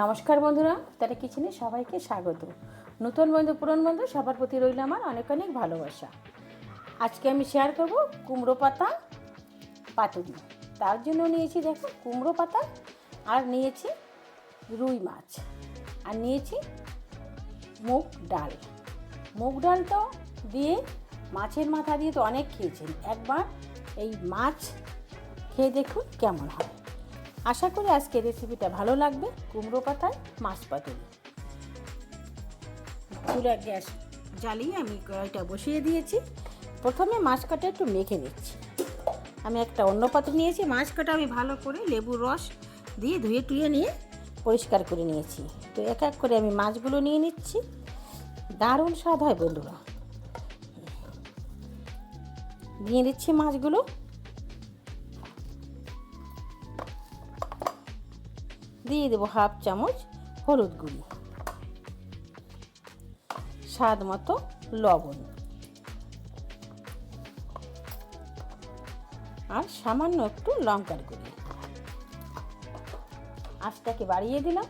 নমস্কার বন্ধুরা, তারা কিচেনে সবাইকে স্বাগত। নতুন বন্ধু পুরনো বন্ধু সবার প্রতি রইল আমার অনেক অনেক ভালোবাসা। আজকে আমি শেয়ার করব কুমড়ো পাতা পাতুরি। তার জন্য নিয়েছি দেখো কুমড়ো পাতা, আর নিয়েছি রুই মাছ, আর নিয়েছি মুগ ডাল। মুগ ডালটা দিয়ে মাছের মাথা দিয়ে তো অনেক খেয়েছেন, একবার এই মাছ খেয়ে দেখুন কেমন হয়। আশা করি আজকে রেসিপিটা ভালো লাগবে। কুমড়ো পাতায় মাছ পাতুরি। চুলার গ্যাস জ্বালিয়ে আমি কড়াইটা বসিয়ে দিয়েছি। প্রথমে মাছ কাটা একটু মেখে নিচ্ছি। আমি একটা অন্য পাত্র নিয়েছি। মাছ কাটা আমি ভালো করে লেবুর রস দিয়ে ধুয়ে টুয়ে নিয়ে পরিষ্কার করে নিয়েছি। তো এক এক করে আমি মাছগুলো নিয়ে নিচ্ছি। দারুণ স্বাদ হয় বন্ধুরা। নিয়ে নিচ্ছি মাছগুলো। দিয়ে দেবো হাফ চামচ হলুদ গুঁড়ি, স্বাদ মতো লবণ, আর সামান্য একটু লঙ্কার গুঁড়ি। আঁচটাকে বাড়িয়ে দিলাম,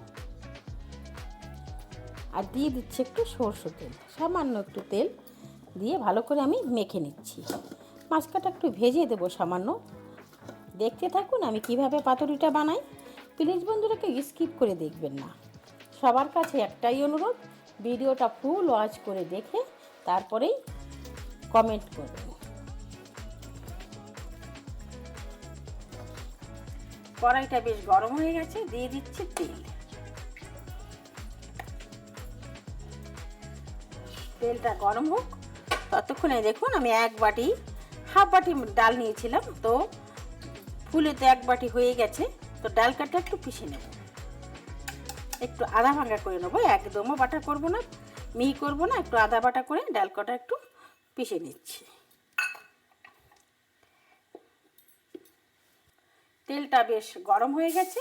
আর দিয়ে দিচ্ছি একটু সরষের তেল। সামান্য একটু তেল দিয়ে ভালো করে আমি মেখে নিচ্ছি। মাছটা একটু ভেজে দেবো সামান্য। দেখতে থাকুন আমি কিভাবে পাতুরিটা বানাই। প্লিজ বন্ধুরাকে স্কিপ করে দেখবেন না। সবার কাছে একটাই অনুরোধ, ভিডিওটা ফুল ওয়াচ করে দেখে তারপরেই কমেন্ট করবেন। কড়াইটা বেশ গরম হয়ে গেছে, দিয়ে দিচ্ছি তেল। তেলটা গরম হোক ততক্ষণে দেখুন আমি হাফ বাটি ডাল নিয়েছিলাম, তো ফুলেতে এক বাটি হয়ে গেছে। তো ডাল কাটা একটু পিষে নেব, একটু আধা ভাঙা করে নেবো। একদমও বাটা করব না, মিহি করব না, একটু আধা বাটা করে ডাল কাটা একটু পিষে নিচ্ছি। তেলটা বেশ গরম হয়ে গেছে,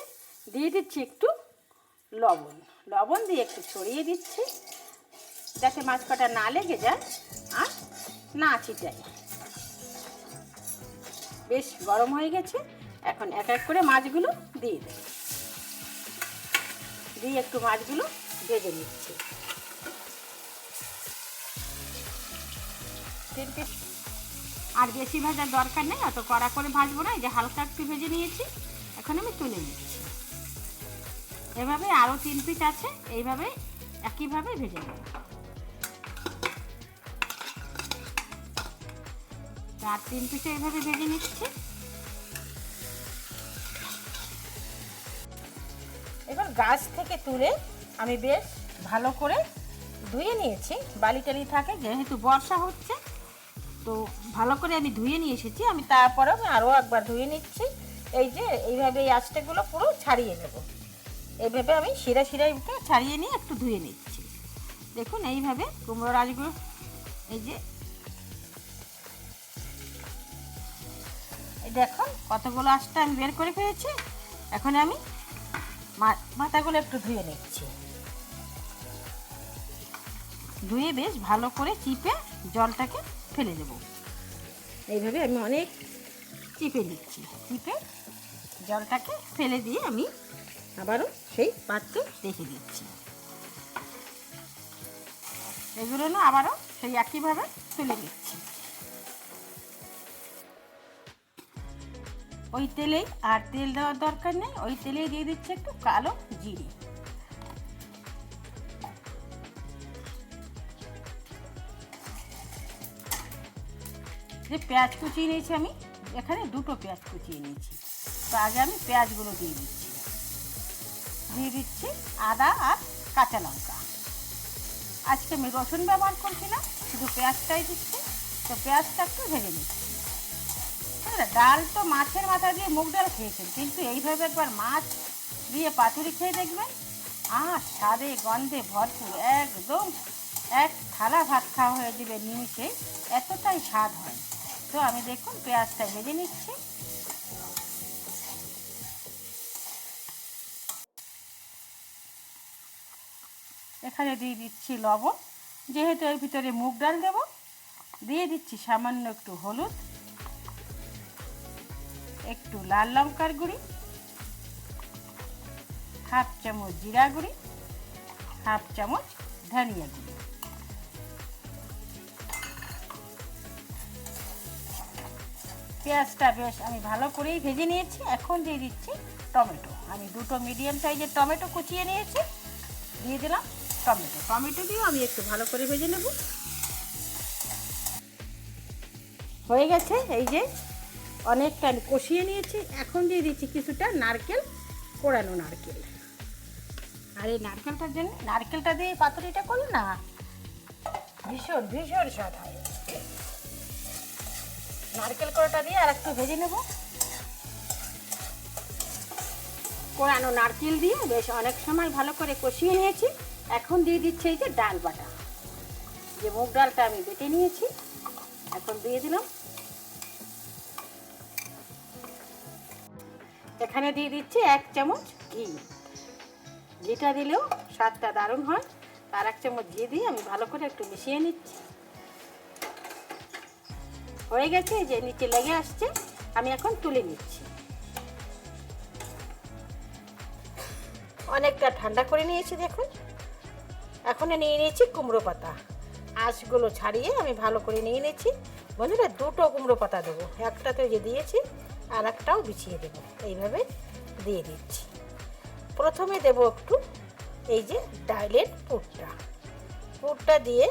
দিয়ে দিচ্ছি একটু লবণ দিয়ে একটু ছড়িয়ে দিচ্ছি, যাতে মাছ কাটা না লেগে যায় আর না ছিটায়। বেশ গরম হয়ে গেছে। এখন এক এক করে মাছগুলো দিয়ে দেব, দিয়ে একটু মাছগুলো ভেজে নিচ্ছি। আর বেশি ভাজার দরকার নেই, অত কড়া করে ভাজবো না। এই যে হালকা একটু ভেজে নিয়েছি, এখন আমি তুলে নিচ্ছি। এভাবে আরও 3 পিস আছে, এইভাবে একইভাবে ভেজে নেব। আর 3 পিসে এইভাবে ভেজে নিচ্ছি। এবার গাছ থেকে তুলে আমি বেশ ভালো করে ধুয়ে নিয়েছি। বালি টালি থাকে, যেহেতু বর্ষা হচ্ছে তো ভালো করে আমি ধুয়ে নিয়ে এসেছি। আমি তারপরে আরও একবার ধুয়ে নিচ্ছি। এই যে এইভাবে এই আঁচটাগুলো পুরো ছাড়িয়ে নেব। এইভাবে আমি শিরা ছাড়িয়ে নিয়ে একটু ধুয়ে নিচ্ছি। দেখুন এইভাবে কুমড়োর আঁচগুলো এই যে দেখুন কতগুলো আঁচটা আমি বের করে ফেলেছি। এখন আমি মাথাগুলো একটু ধুয়ে নিচ্ছি। ধুয়ে বেশ ভালো করে চিপে জলটাকে ফেলে দেব। এইভাবে আমি অনেক চিপে নিচ্ছি। চিপে জলটাকে ফেলে দিয়ে আমি আবারও সেই পাত্রে রেখে দিচ্ছি। এগুলো না আবারও সেই একইভাবে তুলে নিচ্ছি। ওই তেলেই, আর তেল দেওয়ার দরকার নেই, ওই তেলেই দিয়ে দিচ্ছি একটু কালো জিরে। যে পেঁয়াজ কুচিয়ে নিয়েছি আমি, এখানে 2টো পেঁয়াজ কুচিয়ে নিয়েছি। তো আগে আমি পেঁয়াজগুলো দিয়ে দিচ্ছি আদা আর কাঁচা লঙ্কা। আজকে আমি রসুন ব্যবহার করছি না, শুধু পেঁয়াজটাই দিচ্ছি। তো পেঁয়াজটা একটু ভেজে নিচ্ছি। ডাল তো মাছের মাথা দিয়ে মুগ ডাল খেয়েছেন, কিন্তু এইভাবে একবার মাছ দিয়ে পাতুরি খেয়ে দেখবেন, আর স্বাদে গন্ধে ভরপুর, একদম এক থালা ভাত খাওয়া হয়ে যাবে নিমিষে, এতটাই স্বাদ হয়। তো আমি দেখুন পেঁয়াজটা ভেজে নিচ্ছি। এখানে দিয়ে দিচ্ছি লবণ, যেহেতু এর ভিতরে মুগ ডাল দেবো। দিয়ে দিচ্ছি সামান্য একটু হলুদ, একটু লাল লঙ্কার গুঁড়ি, হাফ চামচ জিরা গুঁড়ি, হাফ চামচ ধনিয়া গুঁড়ি। পেঁয়াজটা বেশ আমি ভালো করেই ভেজে নিয়েছি। এখন দিয়ে দিচ্ছি টমেটো। আমি দুটো মিডিয়াম সাইজের টমেটো কুচিয়ে নিয়েছি, দিয়ে দিলাম টমেটো। টমেটো দিয়ে আমি একটু ভালো করে ভেজে নেব। হয়ে গেছে, এই যে অনেকটা আমি কষিয়ে নিয়েছি। এখন দিয়ে দিচ্ছি কিছুটা নারকেল, কোড়ানো নারকেল। আর এই নারকেলটার জন্য, নারকেলটা দিয়ে পাতুরিটা করলে না ভীষণ ভীষণ স্বাদ হয়। নারকেল কোড়াটা দিয়ে আর একটু ভেজে নেব। কোড়ানো নারকেল দিয়ে বেশ অনেক সময় ভালো করে কষিয়ে নিয়েছি। এখন দিয়ে দিচ্ছি এই যে ডাল বাটা, যে মুগ ডালটা আমি বেটে নিয়েছি, এখন দিয়ে দিলাম। এখানে দিয়ে দিচ্ছি 1 চামচ ঘি। ঘিটা দিলেও স্বাদটা দারুণ হয়। আর 1 চামচ ঘি দিয়ে আমি ভালো করে একটু মিশিয়ে নিচ্ছি। হয়ে গেছে, যে নিচে লেগে আসছে, আমি এখন তুলে নিচ্ছি। অনেকটা ঠান্ডা করে নিয়েছি দেখুন। এখন নিয়ে নিয়েছি কুমড়ো পাতা। আঁশগুলো ছাড়িয়ে আমি ভালো করে নিয়ে নিয়েছি। বন্ধুরা, 2টো কুমড়ো পাতা দেবো। একটাতে যে দিয়েছি আর একটাও বিছিয়ে দেবো। এইভাবে দিয়ে দিচ্ছি। প্রথমে দেবো একটু এই যে ডালের পুরটা দিয়ে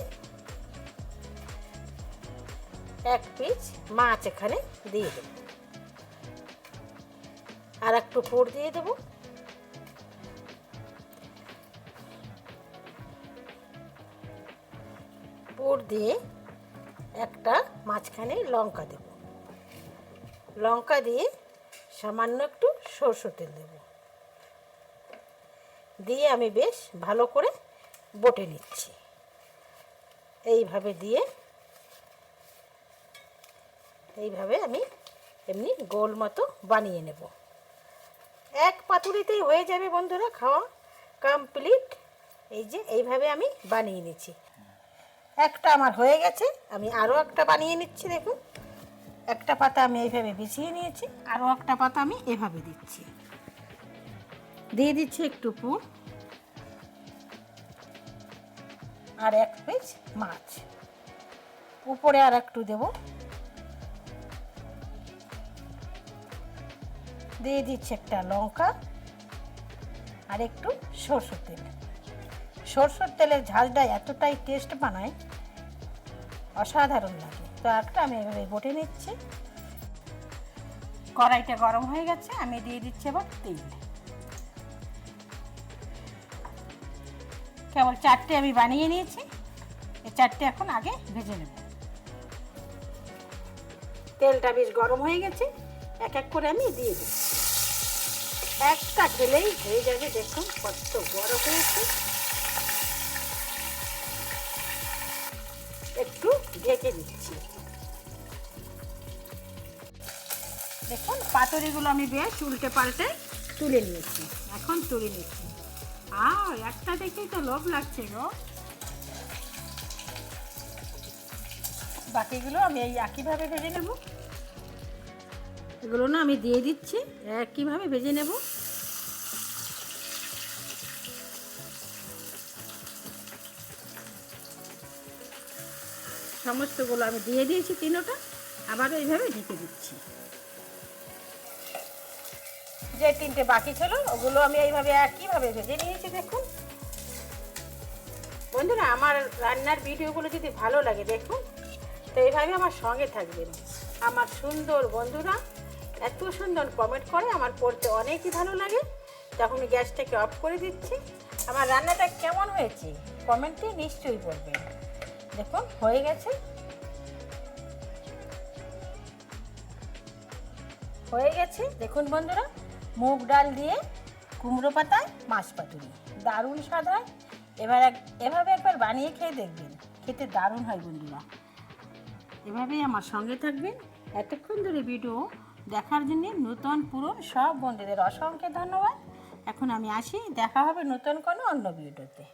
1 পিস মাছ এখানে দিয়ে দেবো। আর একটু পুর দিয়ে দেবো। পুর দিয়ে একটা মাঝখানে লঙ্কা দেব। লঙ্কা দিয়ে সামান্য একটু সরষের তেল দেব। দিয়ে আমি বেশ ভালো করে বটে নিচ্ছি। এইভাবে দিয়ে এইভাবে আমি এমনি গোল মতো বানিয়ে নেব। এক পাতুরিতেই হয়ে যাবে বন্ধুরা, খাওয়া কমপ্লিট। এই যে এইভাবে আমি বানিয়ে নিচ্ছি। একটা আমার হয়ে গেছে, আমি আরও একটা বানিয়ে নিচ্ছি। দেখুন, একটা পাতা আমি এইভাবে বিছিয়ে নিয়েছি, আরও একটা পাতা আমি এভাবে দিচ্ছি। দিয়ে দিচ্ছি একটু পুর আর 1 পিস মাছ। উপরে আর একটু দেব। দিয়ে দিচ্ছি একটা লঙ্কা আর একটু সরষের তেল। সরষের তেলের ঝালটা এতটাই টেস্ট বানায়, অসাধারণ লাগে। তো একটা আমি এভাবে বটে নিচ্ছি। কড়াইটা গরম হয়ে গেছে, আমি দিয়ে দিচ্ছি এবার তেল। কেবল 4টে আমি বানিয়ে নিয়েছি, এই 4টে এখন আগে ভেজে নেব। তেলটা বেশ গরম হয়ে গেছে, এক এক করে আমি দিয়ে দিই। একটা খেলেই হয়ে যাবে। দেখুন কত বড় হয়েছে। একটু ঢেকে দিচ্ছি। দেখুন পাতুরিগুলো আমি বেশ উল্টে পাল্টে তুলে নিয়েছি। এখন তুলে নিচ্ছি। আর একটা দেখেই তো লোভ লাগছে গো। বাকিগুলো আমি এই একইভাবে ভেজে নেব। এগুলো না আমি দিয়ে দিচ্ছি, একইভাবে ভেজে নেব। সমস্তগুলো আমি দিয়ে দিয়েছি 3টা, আবারও এইভাবে ঢেকে দিচ্ছি। যে 3টে বাকি ছিল ওগুলো আমি এইভাবে একইভাবে ভেজে নিয়েছি। দেখুন বন্ধুরা, আমার রান্নার ভিডিওগুলো যদি ভালো লাগে দেখুন, তো এইভাবে আমার সঙ্গে থাকবেন। আমার সুন্দর বন্ধুরা এত সুন্দর কমেন্ট করে, আমার পড়তে অনেকই ভালো লাগে। তখন গ্যাসটাকে অফ করে দিচ্ছি। আমার রান্নাটা কেমন হয়েছে কমেন্টে নিশ্চয়ই বলবেন। দেখুন হয়ে গেছে, হয়ে গেছে। দেখুন বন্ধুরা, মুগ ডাল দিয়ে কুমড়ো পাতায় মাছ পাতুরি দারুণ স্বাদ হয়। এভাবে একবার বানিয়ে খেয়ে দেখবেন, খেতে দারুণ হয় বন্ধুরা। এভাবেই আমার সঙ্গে থাকবেন। এতক্ষণ ধরে ভিডিও দেখার জন্য নতুন পুরনো সব বন্ধুদের অসংখ্য ধন্যবাদ। এখন আমি আসি, দেখা হবে নতুন কোনো অন্য ভিডিওতে।